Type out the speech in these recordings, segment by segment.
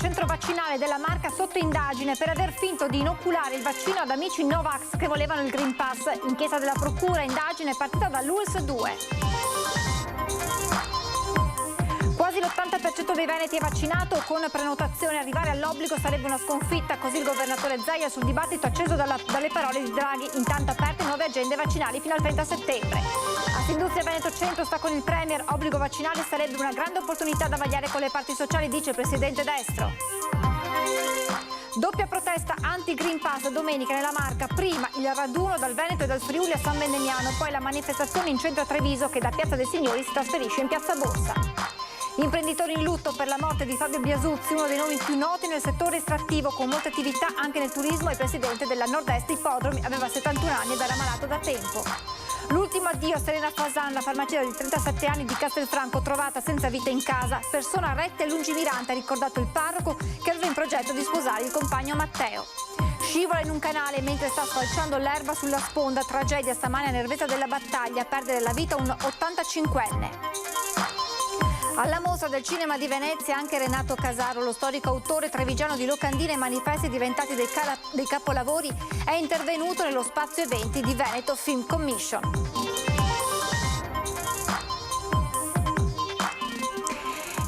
centro vaccinale della Marca sotto indagine per aver finto di inoculare il vaccino ad amici Novax che volevano il Green Pass. Inchiesta della procura, indagine partita dall'ULSS 2. Quasi l'80% dei veneti è vaccinato, con prenotazione arrivare all'obbligo sarebbe una sconfitta, così il governatore Zaia sul dibattito acceso dalle parole di Draghi. Intanto aperte nuove agende vaccinali fino al 30 settembre. Assindustria Veneto Centro sta con il Premier, obbligo vaccinale sarebbe una grande opportunità da vagliare con le parti sociali, dice il presidente Destro. Doppia protesta anti-Green Pass domenica nella Marca, prima il raduno dal Veneto e dal Friuli a San Vendemiano, poi la manifestazione in centro a Treviso che da Piazza dei Signori si trasferisce in Piazza Borsa. Imprenditori in lutto per la morte di Fabio Biasuzzi, uno dei nomi più noti nel settore estrattivo, con molte attività anche nel turismo, e presidente della Nord-Est Ippodromi, aveva 71 anni ed era malato da tempo. L'ultimo addio a Serena Fasan, la farmacista di 37 anni di Castelfranco, trovata senza vita in casa. Persona retta e lungimirante, ha ricordato il parroco, che aveva in progetto di sposare il compagno Matteo. Scivola in un canale mentre sta sfalciando l'erba sulla sponda. Tragedia stamane a Nervesa della Battaglia, a perdere la vita un 85enne. Alla mostra del cinema di Venezia anche Renato Casaro, lo storico autore trevigiano di locandine e manifesti diventati dei capolavori, è intervenuto nello spazio eventi di Veneto Film Commission.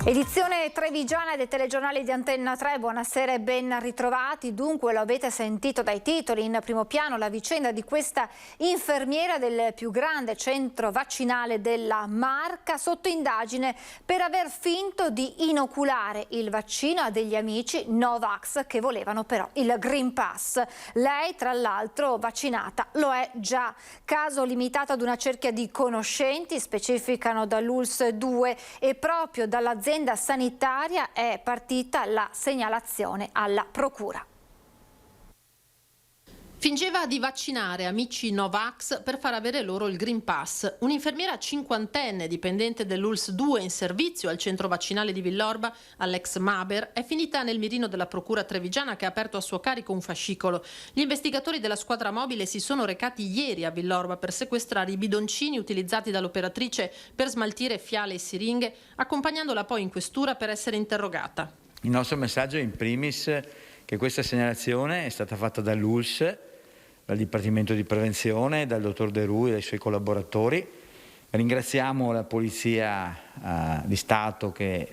Edizione trevigiana dei telegiornali di Antenna 3, buonasera e ben ritrovati. Dunque, lo avete sentito dai titoli, in primo piano la vicenda di questa infermiera del più grande centro vaccinale della Marca, sotto indagine per aver finto di inoculare il vaccino a degli amici Novax che volevano però il Green Pass. Lei, tra l'altro, vaccinata lo è già. Caso limitato ad una cerchia di conoscenti, specificano dall'ULSS 2, e proprio dall'azienda sanitaria è partita la segnalazione alla procura. Fingeva di vaccinare amici Novax per far avere loro il Green Pass. Un'infermiera cinquantenne, dipendente dell'ULSS 2 in servizio al centro vaccinale di Villorba, all'ex Maber, è finita nel mirino della procura trevigiana, che ha aperto a suo carico un fascicolo. Gli investigatori della squadra mobile si sono recati ieri a Villorba per sequestrare i bidoncini utilizzati dall'operatrice per smaltire fiale e siringhe, accompagnandola poi in questura per essere interrogata. Il nostro messaggio è in primis che questa segnalazione è stata fatta dall'ULSS, dal Dipartimento di Prevenzione, dal dottor De Rui e dai suoi collaboratori. Ringraziamo la Polizia di Stato che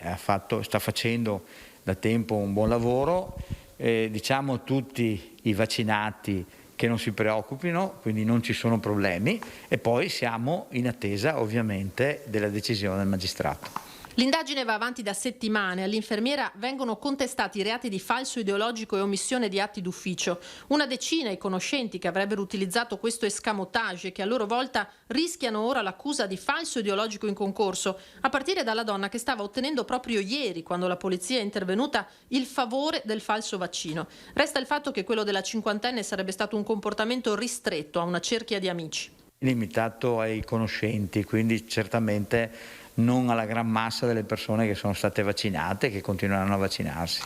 sta facendo da tempo un buon lavoro. Diciamo a tutti i vaccinati che non si preoccupino, quindi non ci sono problemi, e poi siamo in attesa ovviamente della decisione del magistrato. L'indagine va avanti da settimane. All'infermiera vengono contestati i reati di falso ideologico e omissione di atti d'ufficio. Una decina i conoscenti che avrebbero utilizzato questo escamotage, che a loro volta rischiano ora l'accusa di falso ideologico in concorso, a partire dalla donna che stava ottenendo proprio ieri, quando la polizia è intervenuta, il favore del falso vaccino. Resta il fatto che quello della cinquantenne sarebbe stato un comportamento ristretto a una cerchia di amici. Limitato ai conoscenti, quindi certamente non alla gran massa delle persone che sono state vaccinate e che continueranno a vaccinarsi.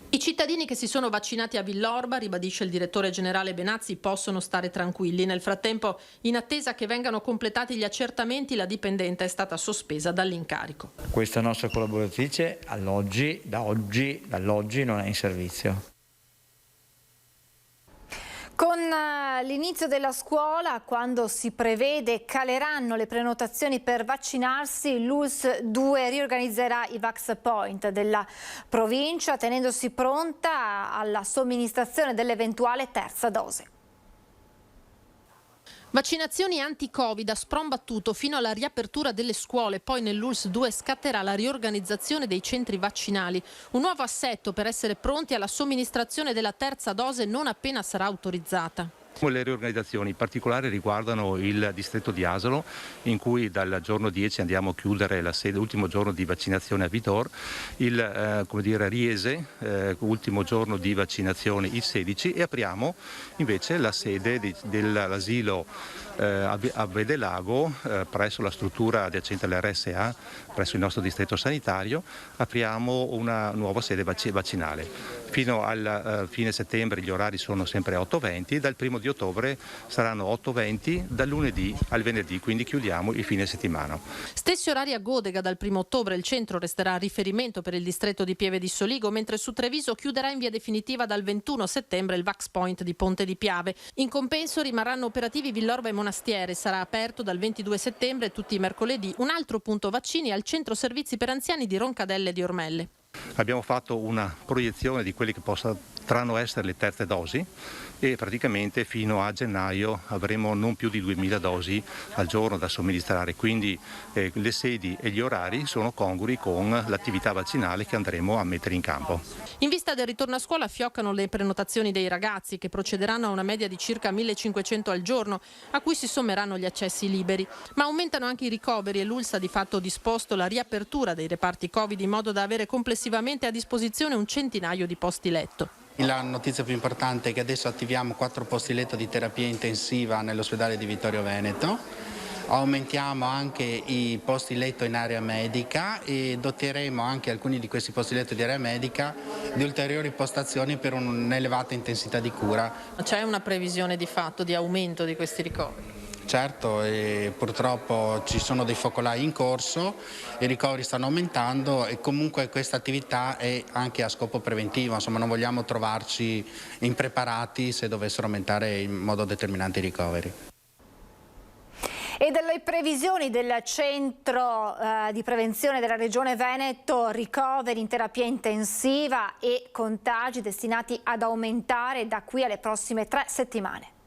I cittadini che si sono vaccinati a Villorba, ribadisce il direttore generale Benazzi, possono stare tranquilli. Nel frattempo, in attesa che vengano completati gli accertamenti, la dipendente è stata sospesa dall'incarico. Questa nostra collaboratrice dall'oggi non è in servizio. Con l'inizio della scuola, quando si prevede caleranno le prenotazioni per vaccinarsi, l'ULSS 2 riorganizzerà i Vax Point della provincia, tenendosi pronta alla somministrazione dell'eventuale terza dose. Vaccinazioni anti-Covid a sprombattuto fino alla riapertura delle scuole, poi nell'ULSS 2 scatterà la riorganizzazione dei centri vaccinali, un nuovo assetto per essere pronti alla somministrazione della terza dose non appena sarà autorizzata. Le riorganizzazioni in particolare riguardano il distretto di Asolo, in cui dal giorno 10 andiamo a chiudere la sede, ultimo giorno di vaccinazione a Vitor, il Riese, ultimo giorno di vaccinazione il 16, e apriamo invece la sede dell'asilo a Vedelago, presso la struttura adiacente all'RSA, presso il nostro distretto sanitario, apriamo una nuova sede vaccinale. Fino al fine settembre gli orari sono sempre 8:20, dal 1° di ottobre saranno 8:20 dal lunedì al venerdì, quindi chiudiamo il fine settimana. Stessi orari a Godega dal 1° ottobre, il centro resterà a riferimento per il distretto di Pieve di Soligo, mentre su Treviso chiuderà in via definitiva dal 21 settembre il Vax Point di Ponte di Piave. In compenso rimarranno operativi Villorba e Monastiere, sarà aperto dal 22 settembre tutti i mercoledì un altro punto vaccini al centro servizi per anziani di Roncadelle e di Ormelle. Abbiamo fatto una proiezione di quelle che potranno essere le terze dosi e praticamente fino a gennaio avremo non più di 2000 dosi al giorno da somministrare, quindi le sedi e gli orari sono congrui con l'attività vaccinale che andremo a mettere in campo. In vista del ritorno a scuola fioccano le prenotazioni dei ragazzi che procederanno a una media di circa 1500 al giorno, a cui si sommeranno gli accessi liberi. Ma aumentano anche i ricoveri e l'ULSS ha di fatto disposto la riapertura dei reparti Covid in modo da avere complessivamente a disposizione un centinaio di posti letto. La notizia più importante è che adesso attiviamo 4 posti letto di terapia intensiva nell'ospedale di Vittorio Veneto. Aumentiamo anche i posti letto in area medica e doteremo anche alcuni di questi posti letto di area medica di ulteriori postazioni per un'elevata intensità di cura. C'è una previsione di fatto di aumento di questi ricoveri? Certo, e purtroppo ci sono dei focolai in corso, i ricoveri stanno aumentando e comunque questa attività è anche a scopo preventivo, insomma non vogliamo trovarci impreparati se dovessero aumentare in modo determinante i ricoveri. E delle previsioni del centro di prevenzione della Regione Veneto, ricoveri in terapia intensiva e contagi destinati ad aumentare da qui alle prossime 3 settimane.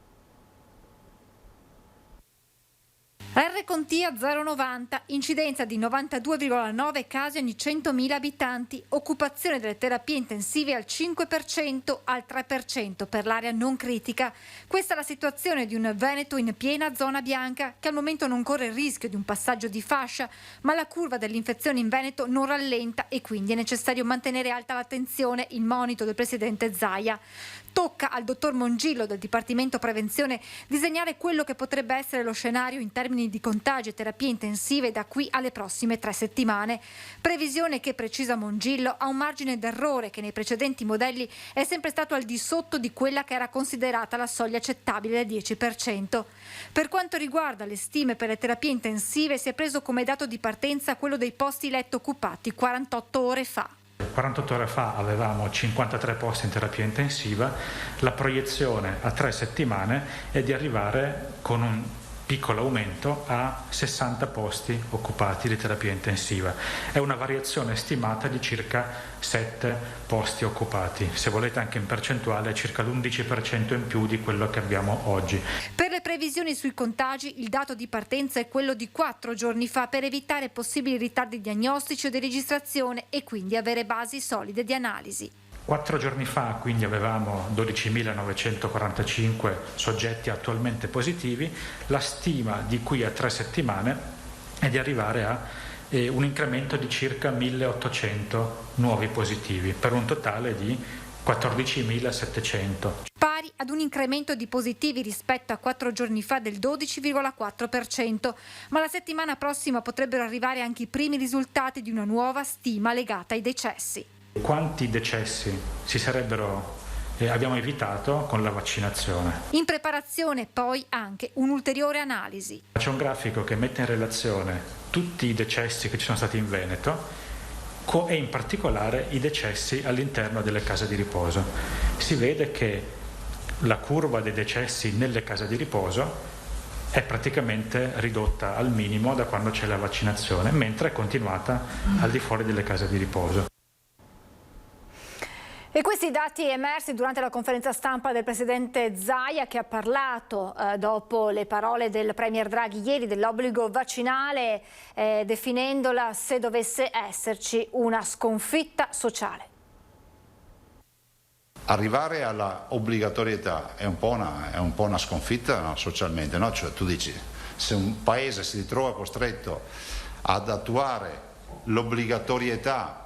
RConti a 0,90, incidenza di 92,9 casi ogni 100.000 abitanti, occupazione delle terapie intensive al 5%, al 3% per l'area non critica. Questa è la situazione di un Veneto in piena zona bianca che al momento non corre il rischio di un passaggio di fascia, ma la curva dell'infezione in Veneto non rallenta e quindi è necessario mantenere alta l'attenzione, il monito del presidente Zaia. Tocca al dottor Mongillo del Dipartimento Prevenzione disegnare quello che potrebbe essere lo scenario in termini di contagi e terapie intensive da qui alle prossime 3 settimane. Previsione che, precisa Mongillo, ha un margine d'errore che nei precedenti modelli è sempre stato al di sotto di quella che era considerata la soglia accettabile del 10%. Per quanto riguarda le stime per le terapie intensive, si è preso come dato di partenza quello dei posti letto occupati 48 ore fa. 48 ore fa avevamo 53 posti in terapia intensiva, la proiezione a 3 settimane è di arrivare con un piccolo aumento a 60 posti occupati di terapia intensiva. È una variazione stimata di circa 7 posti occupati, se volete anche in percentuale circa l'11% in più di quello che abbiamo oggi. Per le previsioni sui contagi, il dato di partenza è quello di 4 giorni fa per evitare possibili ritardi diagnostici o di registrazione e quindi avere basi solide di analisi. 4 giorni fa quindi avevamo 12.945 soggetti attualmente positivi, la stima di qui a 3 settimane è di arrivare a un incremento di circa 1.800 nuovi positivi per un totale di 14.700. Pari ad un incremento di positivi rispetto a 4 giorni fa del 12,4%, ma la settimana prossima potrebbero arrivare anche i primi risultati di una nuova stima legata ai decessi. Quanti decessi abbiamo evitato con la vaccinazione? In preparazione poi anche un'ulteriore analisi. C'è un grafico che mette in relazione tutti i decessi che ci sono stati in Veneto e in particolare i decessi all'interno delle case di riposo. Si vede che la curva dei decessi nelle case di riposo è praticamente ridotta al minimo da quando c'è la vaccinazione, mentre è continuata al di fuori delle case di riposo. E questi dati emersi durante la conferenza stampa del presidente Zaia, che ha parlato dopo le parole del premier Draghi ieri dell'obbligo vaccinale, definendola, se dovesse esserci, una sconfitta sociale. Arrivare alla obbligatorietà è un po' una sconfitta, no, socialmente, no? Cioè, tu dici, se un paese si ritrova costretto ad attuare l'obbligatorietà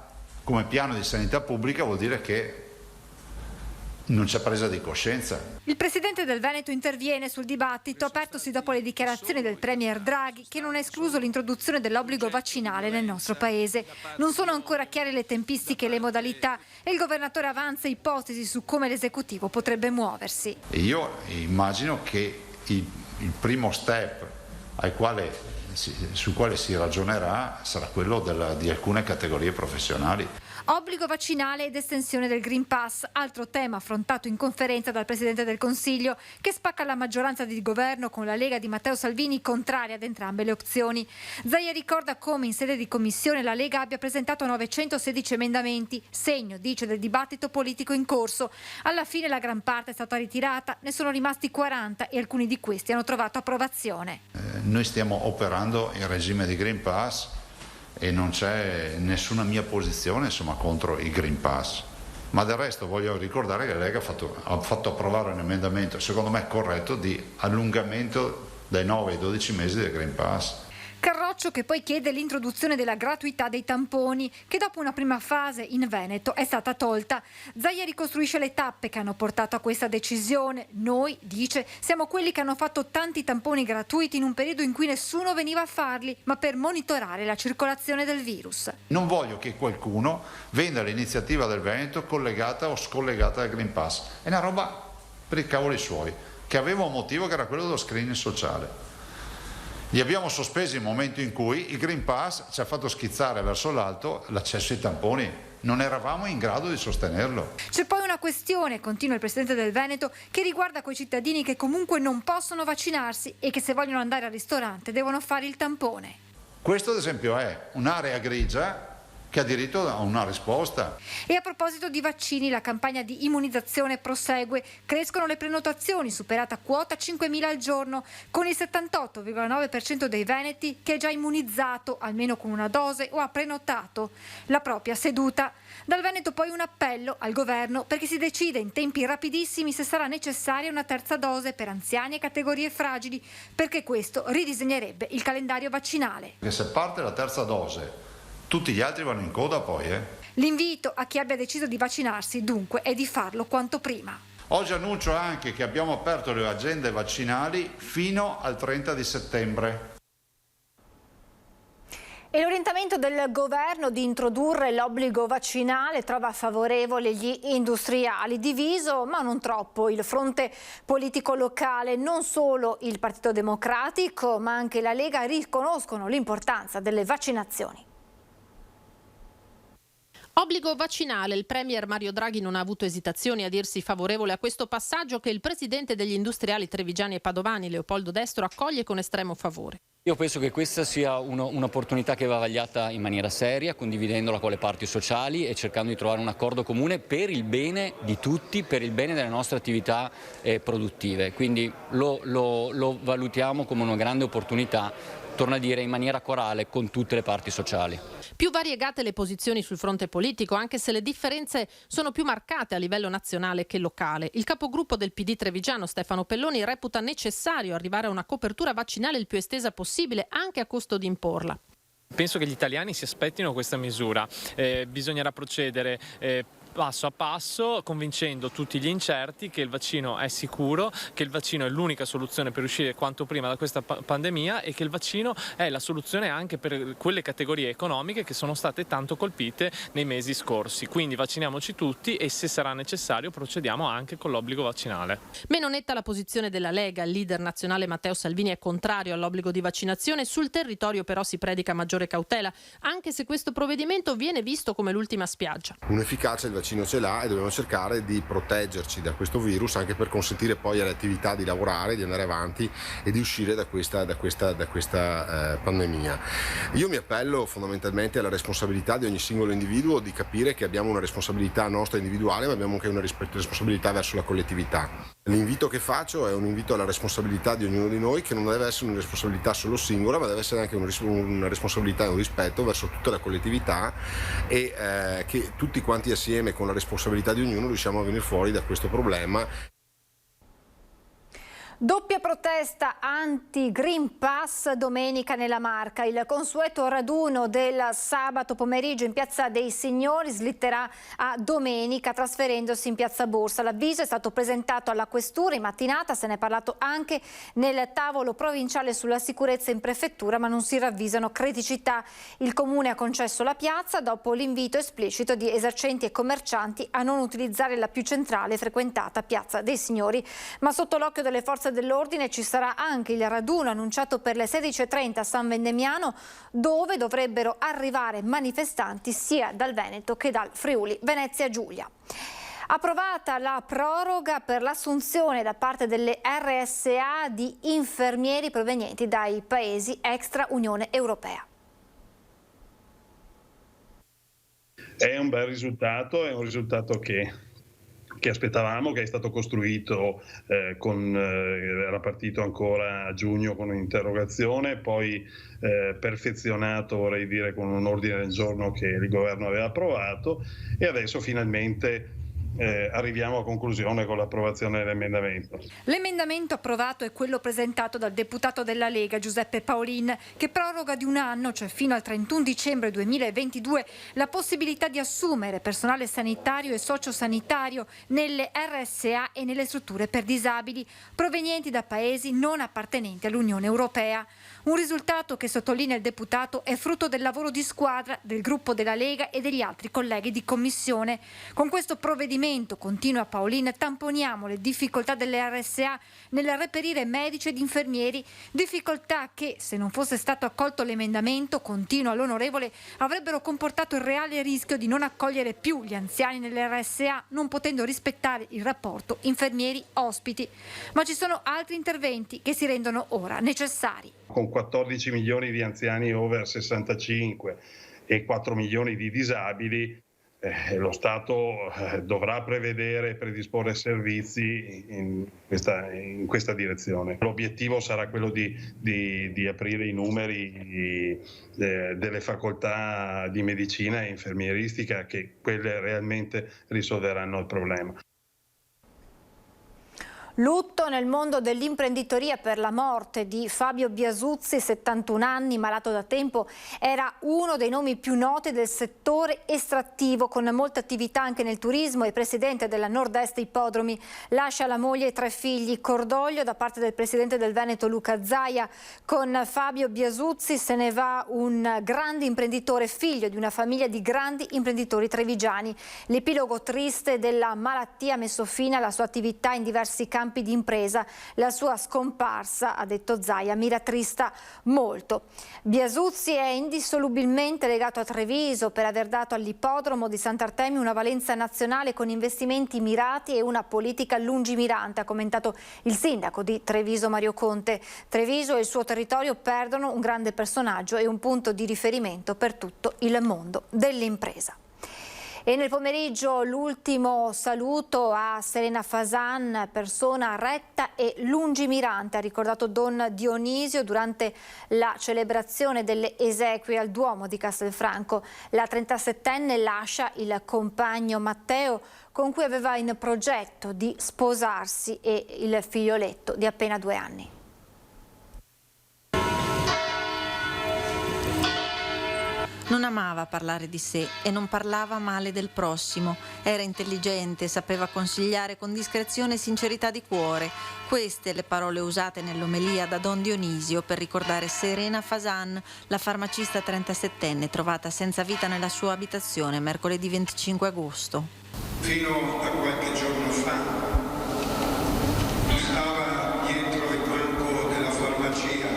come piano di sanità pubblica, vuol dire che non c'è presa di coscienza. Il presidente del Veneto interviene sul dibattito apertosi dopo le dichiarazioni del premier Draghi, che non ha escluso l'introduzione dell'obbligo vaccinale nel nostro paese. Non sono ancora chiare le tempistiche e le modalità e il governatore avanza ipotesi su come l'esecutivo potrebbe muoversi. Io immagino che il primo step sul quale si ragionerà sarà quello di alcune categorie professionali. Obbligo vaccinale ed estensione del Green Pass, altro tema affrontato in conferenza dal Presidente del Consiglio, che spacca la maggioranza di governo con la Lega di Matteo Salvini contraria ad entrambe le opzioni. Zaia ricorda come in sede di commissione la Lega abbia presentato 916 emendamenti, segno, dice, del dibattito politico in corso. Alla fine la gran parte è stata ritirata, ne sono rimasti 40 e alcuni di questi hanno trovato approvazione. Noi stiamo operando in regime di Green Pass e non c'è nessuna mia posizione contro il Green Pass, ma del resto voglio ricordare che la Lega ha fatto approvare un emendamento secondo me corretto di allungamento dai 9 ai 12 mesi del Green Pass. Carroccio che poi chiede l'introduzione della gratuità dei tamponi, che dopo una prima fase in Veneto è stata tolta. Zaia ricostruisce le tappe che hanno portato a questa decisione. Noi, dice, siamo quelli che hanno fatto tanti tamponi gratuiti in un periodo in cui nessuno veniva a farli, ma per monitorare la circolazione del virus. Non voglio che qualcuno venda l'iniziativa del Veneto collegata o scollegata dal Green Pass. È una roba per i cavoli suoi, che aveva un motivo che era quello dello screening sociale. Li abbiamo sospesi nel momento in cui il Green Pass ci ha fatto schizzare verso l'alto l'accesso ai tamponi. Non eravamo in grado di sostenerlo. C'è poi una questione, continua il Presidente del Veneto, che riguarda quei cittadini che comunque non possono vaccinarsi e che se vogliono andare al ristorante devono fare il tampone. Questo ad esempio è un'area grigia che ha diritto a una risposta. E a proposito di vaccini, la campagna di immunizzazione prosegue. Crescono le prenotazioni, superata quota 5.000 al giorno, con il 78,9% dei veneti che è già immunizzato, almeno con una dose, o ha prenotato la propria seduta. Dal Veneto poi un appello al governo perché si decida in tempi rapidissimi se sarà necessaria una terza dose per anziani e categorie fragili, perché questo ridisegnerebbe il calendario vaccinale. Che se parte la terza dose, tutti gli altri vanno in coda poi. L'invito a chi abbia deciso di vaccinarsi dunque è di farlo quanto prima. Oggi annuncio anche che abbiamo aperto le agende vaccinali fino al 30 di settembre. E l'orientamento del governo di introdurre l'obbligo vaccinale trova favorevole gli industriali, diviso ma non troppo il fronte politico locale. Non solo il Partito Democratico ma anche la Lega riconoscono l'importanza delle vaccinazioni. Obbligo vaccinale. Il premier Mario Draghi non ha avuto esitazioni a dirsi favorevole a questo passaggio che il presidente degli industriali trevigiani e padovani, Leopoldo Destro, accoglie con estremo favore. Io penso che questa sia un'opportunità che va vagliata in maniera seria, condividendola con le parti sociali e cercando di trovare un accordo comune per il bene di tutti, per il bene delle nostre attività produttive. Quindi lo valutiamo come una grande opportunità, torno a dire, in maniera corale con tutte le parti sociali. Più variegate le posizioni sul fronte politico, anche se le differenze sono più marcate a livello nazionale che locale. Il capogruppo del PD trevigiano, Stefano Pelloni, reputa necessario arrivare a una copertura vaccinale il più estesa possibile, anche a costo di imporla. Penso che gli italiani si aspettino questa misura. Bisognerà procedere passo a passo, convincendo tutti gli incerti che il vaccino è sicuro, che il vaccino è l'unica soluzione per uscire quanto prima da questa pandemia e che il vaccino è la soluzione anche per quelle categorie economiche che sono state tanto colpite nei mesi scorsi. Quindi vacciniamoci tutti e se sarà necessario procediamo anche con l'obbligo vaccinale. Meno netta la posizione della Lega. Il leader nazionale Matteo Salvini è contrario all'obbligo di vaccinazione. Sul territorio però si predica maggiore cautela, anche se questo provvedimento viene visto come l'ultima spiaggia. Un'efficacia il vaccino ce l'ha e dobbiamo cercare di proteggerci da questo virus anche per consentire poi alle attività di lavorare, di andare avanti e di uscire da questa pandemia. Io mi appello fondamentalmente alla responsabilità di ogni singolo individuo di capire che abbiamo una responsabilità nostra individuale ma abbiamo anche una responsabilità verso la collettività. L'invito che faccio è un invito alla responsabilità di ognuno di noi, che non deve essere una responsabilità solo singola ma deve essere anche una responsabilità e un rispetto verso tutta la collettività e che tutti quanti assieme con la responsabilità di ognuno riusciamo a venire fuori da questo problema. Doppia protesta anti-Green Pass domenica nella Marca. Il consueto raduno del sabato pomeriggio in Piazza dei Signori slitterà a domenica trasferendosi in Piazza Borsa. L'avviso è stato presentato alla Questura in mattinata, se ne è parlato anche nel tavolo provinciale sulla sicurezza in prefettura, ma non si ravvisano criticità. Il Comune ha concesso la piazza dopo l'invito esplicito di esercenti e commercianti a non utilizzare la più centrale e frequentata Piazza dei Signori, ma sotto l'occhio delle forze dell'ordine ci sarà anche il raduno annunciato per le 16:30 a San Vendemiano, dove dovrebbero arrivare manifestanti sia dal Veneto che dal Friuli Venezia Giulia. Approvata la proroga per l'assunzione da parte delle RSA di infermieri provenienti dai paesi extra Unione Europea. È un bel risultato, è un risultato che aspettavamo, che è stato costruito era partito ancora a giugno con un'interrogazione, poi perfezionato, vorrei dire, con un ordine del giorno che il governo aveva approvato, e adesso finalmente arriviamo a conclusione con l'approvazione dell'emendamento. L'emendamento approvato è quello presentato dal deputato della Lega Giuseppe Paolin, che proroga di un anno, cioè fino al 31 dicembre 2022, la possibilità di assumere personale sanitario e sociosanitario nelle RSA e nelle strutture per disabili provenienti da paesi non appartenenti all'Unione Europea. Un risultato che, sottolinea il deputato, è frutto del lavoro di squadra del gruppo della Lega e degli altri colleghi di commissione. Con questo provvedimento, continua Paolin, tamponiamo le difficoltà delle RSA nel reperire medici ed infermieri, difficoltà che, se non fosse stato accolto l'emendamento, continua l'onorevole, avrebbero comportato il reale rischio di non accogliere più gli anziani nelle RSA, non potendo rispettare il rapporto infermieri-ospiti. Ma ci sono altri interventi che si rendono ora necessari. Con 14 milioni di anziani over 65 e 4 milioni di disabili, lo Stato dovrà prevedere e predisporre servizi in questa direzione. L'obiettivo sarà quello di aprire i numeri delle facoltà di medicina e infermieristica, che quelle realmente risolveranno il problema. Lutto nel mondo dell'imprenditoria per la morte di Fabio Biasuzzi, 71 anni, malato da tempo. Era uno dei nomi più noti del settore estrattivo, con molte attività anche nel turismo, e presidente della Nord-Est Ippodromi. Lascia la moglie e 3 figli. Cordoglio da parte del presidente del Veneto Luca Zaia. Con Fabio Biasuzzi se ne va un grande imprenditore, figlio di una famiglia di grandi imprenditori trevigiani. L'epilogo triste della malattia ha messo fine alla sua attività in diversi campi di impresa. La sua scomparsa, ha detto Zaia, mi rattrista molto. Biasuzzi è indissolubilmente legato a Treviso per aver dato all'ippodromo di Sant'Artemio una valenza nazionale con investimenti mirati e una politica lungimirante, ha commentato il sindaco di Treviso Mario Conte. Treviso e il suo territorio perdono un grande personaggio e un punto di riferimento per tutto il mondo dell'impresa. E nel pomeriggio l'ultimo saluto a Serena Fasan, persona retta e lungimirante, ha ricordato Don Dionisio durante la celebrazione delle esequie al Duomo di Castelfranco. La 37enne lascia il compagno Matteo, con cui aveva in progetto di sposarsi, e il figlioletto di appena 2 anni. Non amava parlare di sé e non parlava male del prossimo. Era intelligente, sapeva consigliare con discrezione e sincerità di cuore. Queste le parole usate nell'omelia da Don Dionisio per ricordare Serena Fasan, la farmacista 37enne trovata senza vita nella sua abitazione mercoledì 25 agosto. Fino a qualche giorno fa stava dietro il banco della farmacia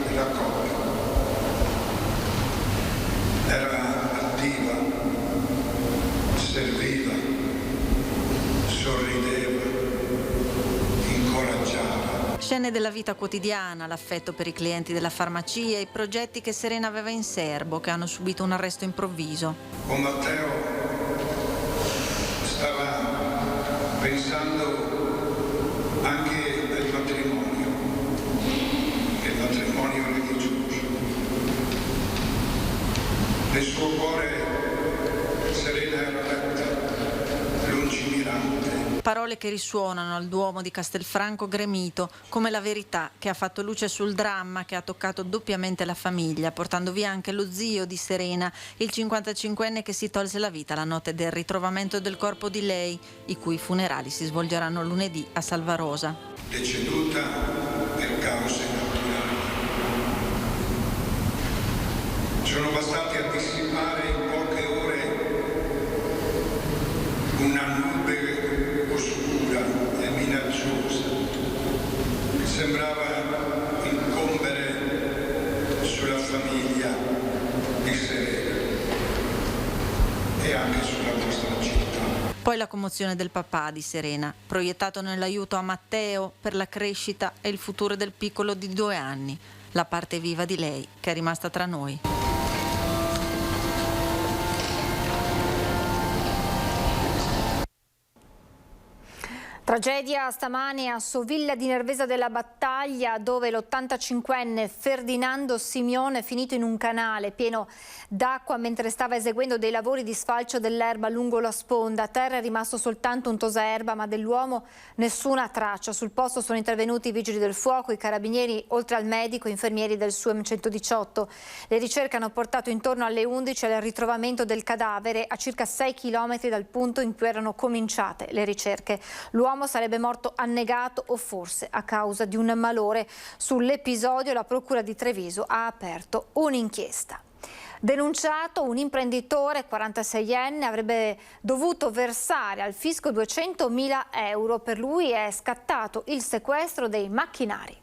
della Coop. Era attiva, serviva, sorrideva, incoraggiava. Scene della vita quotidiana, l'affetto per i clienti della farmacia e i progetti che Serena aveva in serbo, che hanno subito un arresto improvviso. Con Matteo stava pensando anche al matrimonio, che il matrimonio religioso. Nel suo cuore Serena era retta, lungimirante. Parole che risuonano al Duomo di Castelfranco gremito, come la verità che ha fatto luce sul dramma che ha toccato doppiamente la famiglia, portando via anche lo zio di Serena, il 55enne che si tolse la vita la notte del ritrovamento del corpo di lei, i cui funerali si svolgeranno lunedì a Salvarosa. Deceduta per cause naturali. Sono bastati a dissipare in poche ore una nube oscura e minacciosa che sembrava incombere sulla famiglia di Serena e anche sulla nostra città. Poi la commozione del papà di Serena, proiettato nell'aiuto a Matteo per la crescita e il futuro del piccolo di 2 anni, la parte viva di lei che è rimasta tra noi. Tragedia stamane a Sovilla di Nervesa della Battaglia, dove l'85enne Ferdinando Simione è finito in un canale pieno d'acqua mentre stava eseguendo dei lavori di sfalcio dell'erba lungo la sponda. A terra è rimasto soltanto un tosaerba, ma dell'uomo nessuna traccia. Sul posto sono intervenuti i vigili del fuoco, i carabinieri, oltre al medico, infermieri del SUEM 118. Le ricerche hanno portato intorno alle 11 al ritrovamento del cadavere a circa 6 chilometri dal punto in cui erano cominciate le ricerche. L'uomo sarebbe morto annegato o forse a causa di un malore. Sull'episodio la Procura di Treviso ha aperto un'inchiesta. Denunciato un imprenditore 46enne, avrebbe dovuto versare al fisco 200.000 euro. Per lui è scattato il sequestro dei macchinari.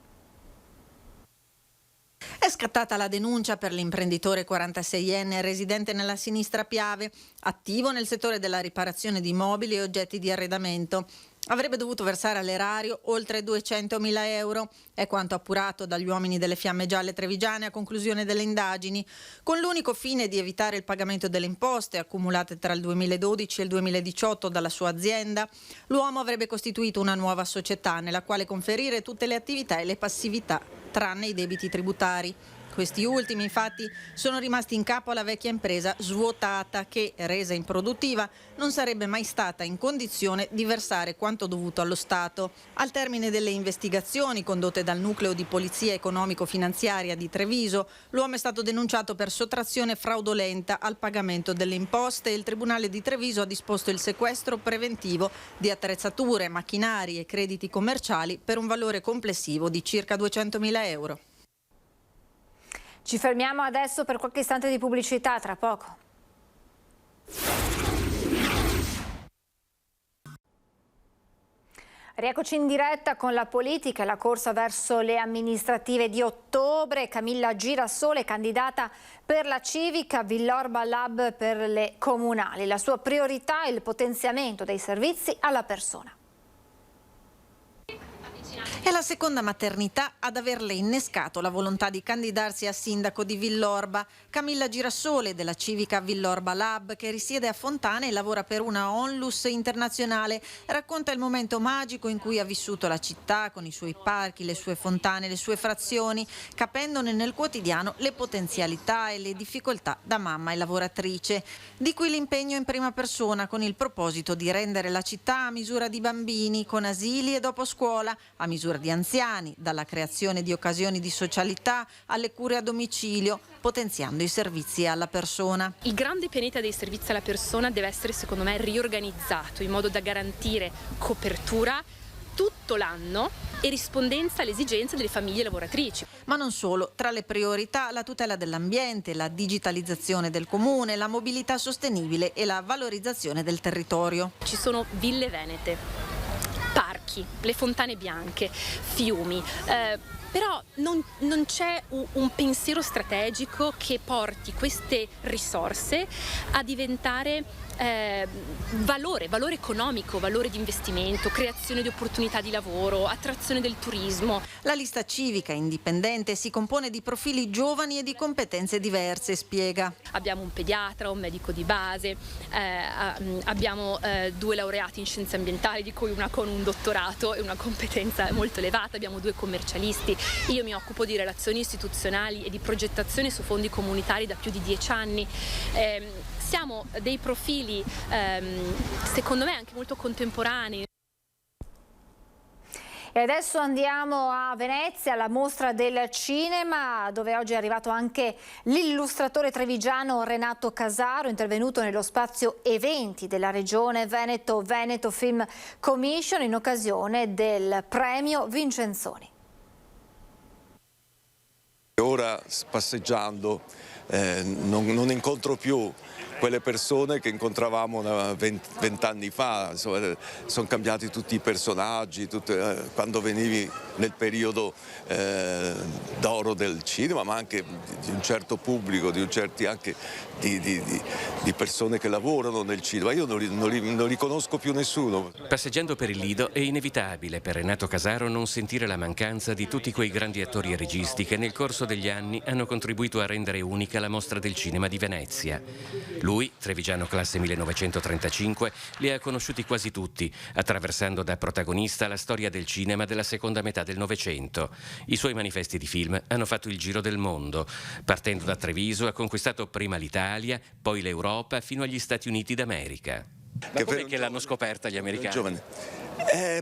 È scattata la denuncia per l'imprenditore 46enne residente nella Sinistra Piave, attivo nel settore della riparazione di mobili e oggetti di arredamento. Avrebbe dovuto versare all'erario oltre 200.000 euro, è quanto appurato dagli uomini delle Fiamme Gialle trevigiane a conclusione delle indagini, con l'unico fine di evitare il pagamento delle imposte accumulate tra il 2012 e il 2018 dalla sua azienda. L'uomo avrebbe costituito una nuova società nella quale conferire tutte le attività e le passività, tranne i debiti tributari. Questi ultimi, infatti, sono rimasti in capo alla vecchia impresa svuotata che, resa improduttiva, non sarebbe mai stata in condizione di versare quanto dovuto allo Stato. Al termine delle investigazioni condotte dal Nucleo di Polizia Economico-Finanziaria di Treviso, l'uomo è stato denunciato per sottrazione fraudolenta al pagamento delle imposte e il Tribunale di Treviso ha disposto il sequestro preventivo di attrezzature, macchinari e crediti commerciali per un valore complessivo di circa 200.000 euro. Ci fermiamo adesso per qualche istante di pubblicità, tra poco. Rieccoci in diretta con la politica e la corsa verso le amministrative di ottobre. Camilla Girasole, candidata per la Civica, Villorba Lab per le comunali. La sua priorità è il potenziamento dei servizi alla persona. È la seconda maternità ad averle innescato la volontà di candidarsi a sindaco di Villorba. Camilla Girasole della Civica Villorba Lab, che risiede a Fontana e lavora per una onlus internazionale, racconta il momento magico in cui ha vissuto la città con i suoi parchi, le sue fontane, le sue frazioni, capendone nel quotidiano le potenzialità e le difficoltà da mamma e lavoratrice. Di qui l'impegno in prima persona con il proposito di rendere la città a misura di bambini, con asili e dopo scuola, a misura di anziani, dalla creazione di occasioni di socialità alle cure a domicilio, potenziando i servizi alla persona. Il grande pianeta dei servizi alla persona deve essere, secondo me, riorganizzato in modo da garantire copertura tutto l'anno e rispondenza alle esigenze delle famiglie lavoratrici. Ma non solo, tra le priorità la tutela dell'ambiente, la digitalizzazione del comune, la mobilità sostenibile e la valorizzazione del territorio. Ci sono ville venete, parchi, le fontane bianche, fiumi, però non c'è un pensiero strategico che porti queste risorse a diventare valore economico, valore di investimento, creazione di opportunità di lavoro, attrazione del turismo. La lista civica indipendente si compone di profili giovani e di competenze diverse, spiega. Abbiamo un pediatra, un medico di base, abbiamo 2 laureati in scienze ambientali, di cui una con un dottorato e una competenza molto elevata, abbiamo 2 commercialisti. Io mi occupo di relazioni istituzionali e di progettazione su fondi comunitari da più di 10 anni. Siamo dei profili, secondo me, anche molto contemporanei. E adesso andiamo a Venezia, alla mostra del cinema, dove oggi è arrivato anche l'illustratore trevigiano Renato Casaro, intervenuto nello spazio eventi della regione Veneto Film Commission in occasione del premio Vincenzoni. Ora passeggiando non incontro più quelle persone che incontravamo 20 anni fa, sono cambiati tutti i personaggi, quando venivi nel periodo d'oro del cinema, ma anche di un certo pubblico, anche di persone che lavorano nel cinema. Io non riconosco più nessuno. Passeggiando per il Lido è inevitabile per Renato Casaro non sentire la mancanza di tutti quei grandi attori e registi che nel corso degli anni hanno contribuito a rendere unica la mostra del cinema di Venezia. Lui, trevigiano classe 1935, li ha conosciuti quasi tutti, attraversando da protagonista la storia del cinema della seconda metà del Novecento. I suoi manifesti di film hanno fatto il giro del mondo. Partendo da Treviso ha conquistato prima l'Italia, poi l'Europa, fino agli Stati Uniti d'America. Ma com'è che l'hanno scoperta gli americani?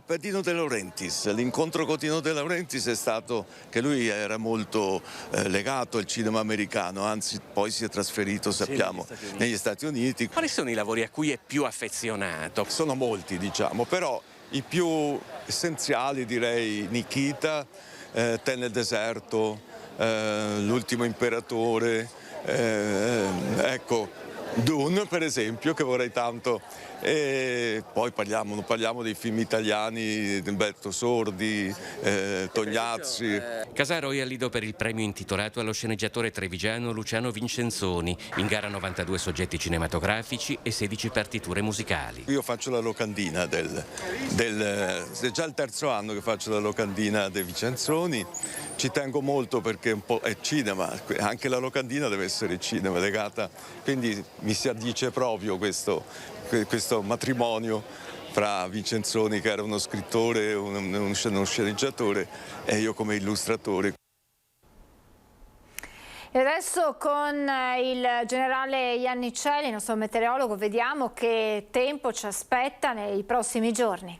Per Dino De Laurentiis. L'incontro con Dino De Laurentiis è stato che lui era molto legato al cinema americano, anzi poi si è trasferito, sappiamo, negli Stati Uniti. Quali sono i lavori a cui è più affezionato? Sono molti, diciamo, però i più essenziali direi Nikita, Te nel deserto, L'ultimo imperatore, ecco, Dune per esempio, che vorrei tanto. E poi parliamo dei film italiani, Umberto Sordi, Tognazzi. Casaro è al Lido per il premio intitolato allo sceneggiatore trevigiano Luciano Vincenzoni, in gara 92 soggetti cinematografici e 16 partiture musicali. Io faccio la locandina è già il terzo anno che faccio la locandina dei Vincenzoni. Ci tengo molto perché un po' è cinema, anche la locandina deve essere cinema, legata, quindi mi si addice proprio questo matrimonio fra Vincenzoni, che era uno scrittore, uno sceneggiatore, e io come illustratore. E adesso con il generale Iannicelli, il nostro meteorologo, vediamo che tempo ci aspetta nei prossimi giorni.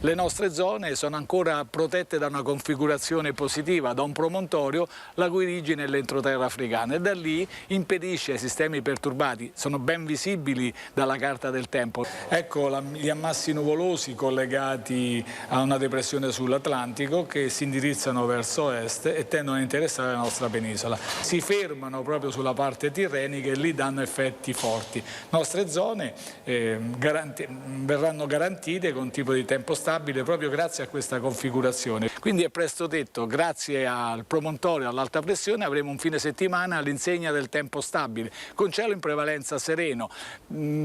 Le nostre zone sono ancora protette da una configurazione positiva, da un promontorio la cui origine è l'entroterra africana, e da lì impedisce ai sistemi perturbati, sono ben visibili dalla carta del tempo. Ecco gli ammassi nuvolosi collegati a una depressione sull'Atlantico che si indirizzano verso est e tendono a interessare la nostra penisola. Si fermano proprio sulla parte tirrenica e lì danno effetti forti. Nostre zone verranno garantite con un tipo di tempo stabile proprio grazie a questa configurazione. Quindi è presto detto, grazie al promontorio, all'alta pressione, avremo un fine settimana all'insegna del tempo stabile, con cielo in prevalenza sereno.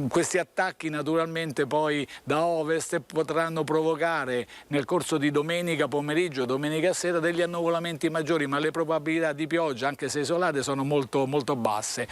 Questi attacchi naturalmente poi da ovest potranno provocare nel corso di domenica pomeriggio, domenica sera, degli annuvolamenti maggiori, ma le probabilità di pioggia, anche se isolate, sono molto basse.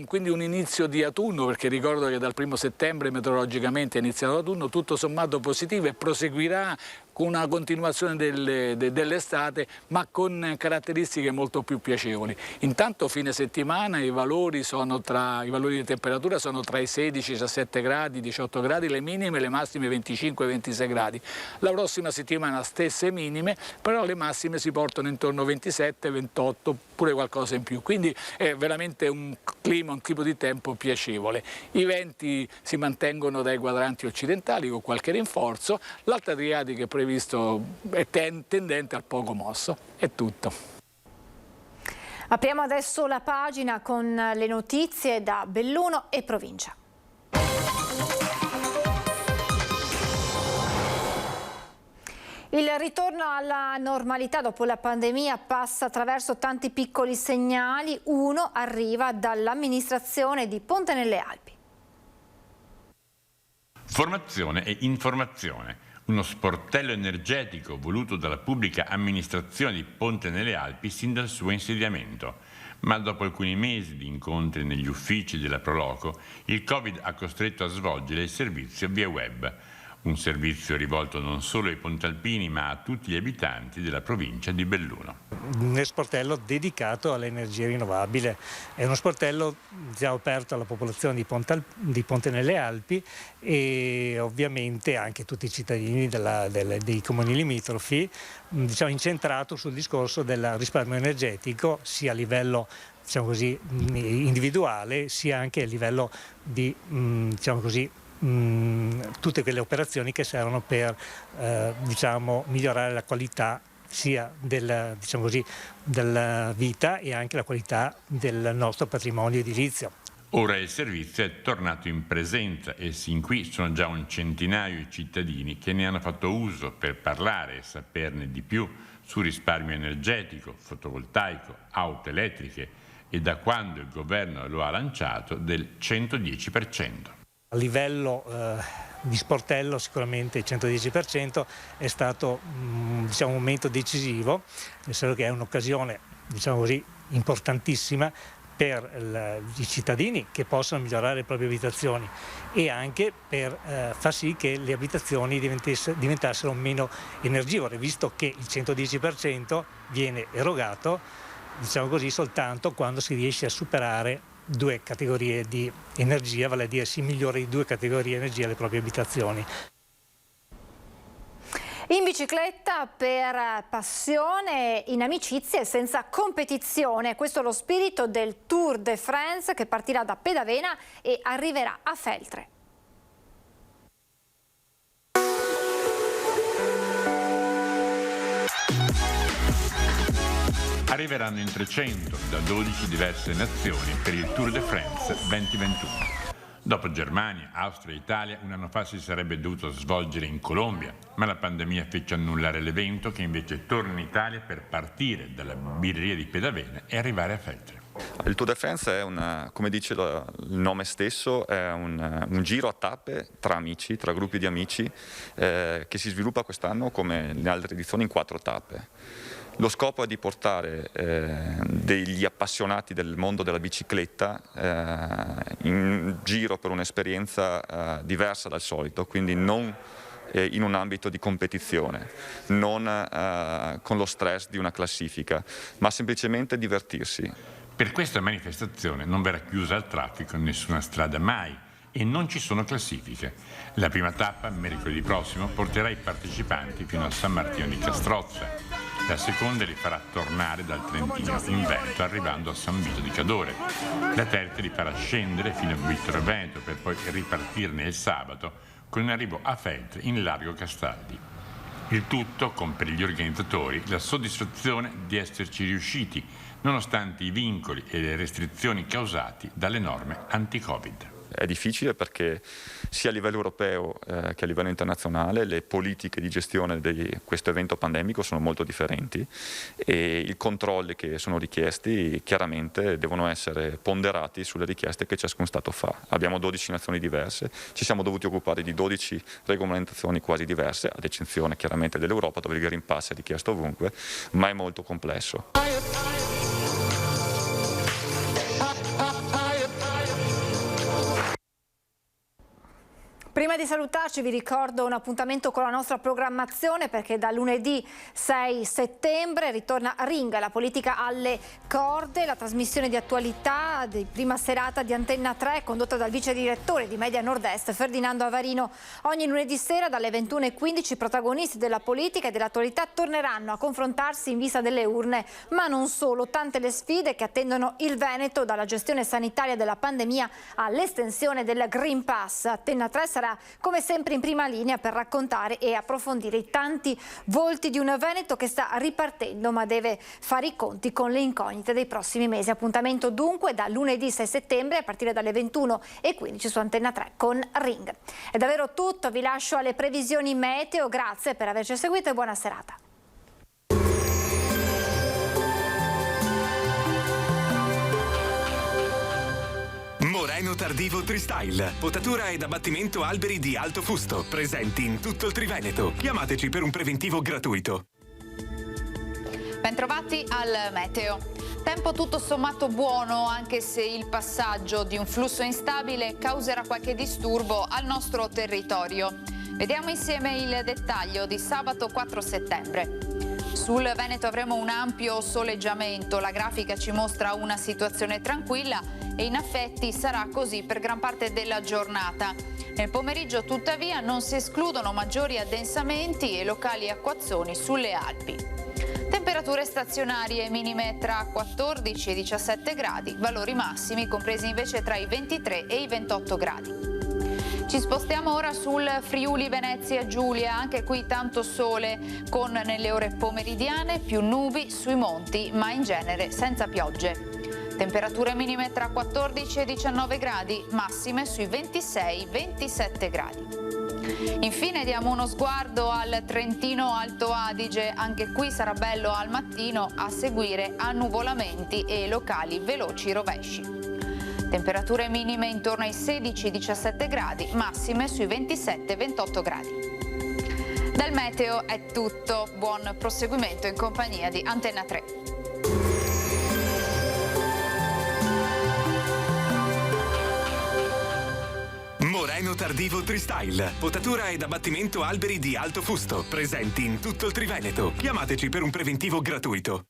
Quindi un inizio di autunno, perché ricordo che dal 1° settembre meteorologicamente è iniziato l'autunno, tutto sommato positivo, e proseguirà con una continuazione dell'estate, ma con caratteristiche molto più piacevoli. Intanto fine settimana i valori di temperatura sono tra i 16, 17 gradi, 18 gradi, le minime, le massime 25 e 26 gradi. La prossima settimana stesse minime, però le massime si portano intorno a 27, 28, pure qualcosa in più. Quindi è veramente un clima, un tipo di tempo piacevole. I venti si mantengono dai quadranti occidentali con qualche rinforzo, l'alta Adriatica è previsto è tendente al poco mosso. È tutto. Apriamo adesso la pagina con le notizie da Belluno e provincia. Il ritorno alla normalità dopo la pandemia passa attraverso tanti piccoli segnali. Uno arriva dall'amministrazione di Ponte nelle Alpi. Formazione e informazione. Uno sportello energetico voluto dalla pubblica amministrazione di Ponte nelle Alpi sin dal suo insediamento. Ma dopo alcuni mesi di incontri negli uffici della Proloco, il Covid ha costretto a svolgere il servizio via web. Un servizio rivolto non solo ai pontalpini ma a tutti gli abitanti della provincia di Belluno. Un sportello dedicato all'energia rinnovabile, è uno sportello già aperto alla popolazione di Ponte nelle Alpi e ovviamente anche tutti i cittadini dei comuni limitrofi, incentrato sul discorso del risparmio energetico sia a livello individuale sia anche a livello di tutte quelle operazioni che servono per migliorare la qualità sia della vita e anche la qualità del nostro patrimonio edilizio. Ora il servizio è tornato in presenza e sin qui sono già un centinaio i cittadini che ne hanno fatto uso per parlare e saperne di più su risparmio energetico, fotovoltaico, auto elettriche e da quando il governo lo ha lanciato del 110%. A livello di sportello sicuramente il 110% è stato un momento decisivo, nel senso che è un'occasione importantissima per i cittadini che possono migliorare le proprie abitazioni e anche per far sì che le abitazioni diventassero meno energivore, visto che il 110% viene erogato soltanto quando si riesce a superare 2 categorie di energia, vale a dire si migliora di 2 categorie di energia alle proprie abitazioni. In bicicletta per passione, in amicizia e senza competizione. Questo è lo spirito del Tour de France che partirà da Pedavena e arriverà a Feltre. Arriveranno in 300 da 12 diverse nazioni per il Tour de France 2021. Dopo Germania, Austria e Italia, un anno fa si sarebbe dovuto svolgere in Colombia, ma la pandemia fece annullare l'evento che invece torna in Italia per partire dalla birreria di Pedavena e arrivare a Feltre. Il Tour de France è come dice il nome stesso, è un giro a tappe tra amici, tra gruppi di amici, che si sviluppa quest'anno come nelle altre edizioni in 4 tappe. Lo scopo è di portare degli appassionati del mondo della bicicletta in giro per un'esperienza diversa dal solito, quindi non in un ambito di competizione, non con lo stress di una classifica, ma semplicemente divertirsi. Per questa manifestazione non verrà chiusa al traffico nessuna strada mai e non ci sono classifiche. La prima tappa, mercoledì prossimo, porterà i partecipanti fino a San Martino di Castrozza. La seconda li farà tornare dal Trentino in Veneto arrivando a San Vito di Cadore. La terza li farà scendere fino a Vittorio Veneto per poi ripartirne il sabato con un arrivo a Feltre in largo Castaldi. Il tutto con per gli organizzatori la soddisfazione di esserci riusciti nonostante i vincoli e le restrizioni causati dalle norme anti-Covid. È difficile perché sia a livello europeo che a livello internazionale le politiche di gestione di questo evento pandemico sono molto differenti e i controlli che sono richiesti chiaramente devono essere ponderati sulle richieste che ciascun Stato fa. Abbiamo 12 nazioni diverse, ci siamo dovuti occupare di 12 regolamentazioni quasi diverse, ad eccezione chiaramente dell'Europa dove il Green Pass è richiesto ovunque, ma è molto complesso. Prima di salutarci vi ricordo un appuntamento con la nostra programmazione perché da lunedì 6 settembre ritorna Ring, la politica alle corde, la trasmissione di attualità di prima serata di Antenna 3 condotta dal vice direttore di Media Nord-Est Ferdinando Avarino. Ogni lunedì sera dalle 21:15 i protagonisti della politica e dell'attualità torneranno a confrontarsi in vista delle urne, ma non solo, tante le sfide che attendono il Veneto dalla gestione sanitaria della pandemia all'estensione del Green Pass. Antenna 3 sarà come sempre in prima linea per raccontare e approfondire i tanti volti di un Veneto che sta ripartendo ma deve fare i conti con le incognite dei prossimi mesi. Appuntamento dunque da lunedì 6 settembre a partire dalle 21:15 su Antenna 3 con Ring. È davvero tutto, vi lascio alle previsioni meteo, grazie per averci seguito e buona serata. Moreno Tardivo Tristyle. Potatura ed abbattimento alberi di alto fusto. Presenti in tutto il Triveneto. Chiamateci per un preventivo gratuito. Bentrovati al meteo. Tempo tutto sommato buono, anche se il passaggio di un flusso instabile causerà qualche disturbo al nostro territorio. Vediamo insieme il dettaglio di sabato 4 settembre. Sul Veneto avremo un ampio soleggiamento, la grafica ci mostra una situazione tranquilla e in effetti sarà così per gran parte della giornata. Nel pomeriggio tuttavia non si escludono maggiori addensamenti e locali acquazzoni sulle Alpi. Temperature stazionarie minime tra 14 e 17 gradi, valori massimi compresi invece tra i 23 e i 28 gradi. Ci spostiamo ora sul Friuli Venezia Giulia, anche qui tanto sole con nelle ore pomeridiane più nubi sui monti ma in genere senza piogge. Temperature minime tra 14 e 19 gradi, massime sui 26-27 gradi. Infine diamo uno sguardo al Trentino Alto Adige, anche qui sarà bello al mattino, a seguire annuvolamenti e locali veloci rovesci. Temperature minime intorno ai 16-17 gradi, massime sui 27-28 gradi. Dal meteo è tutto, buon proseguimento in compagnia di Antenna 3. Moreno Tardivo Tristyle. Potatura ed abbattimento alberi di alto fusto. Presenti in tutto il Triveneto. Chiamateci per un preventivo gratuito.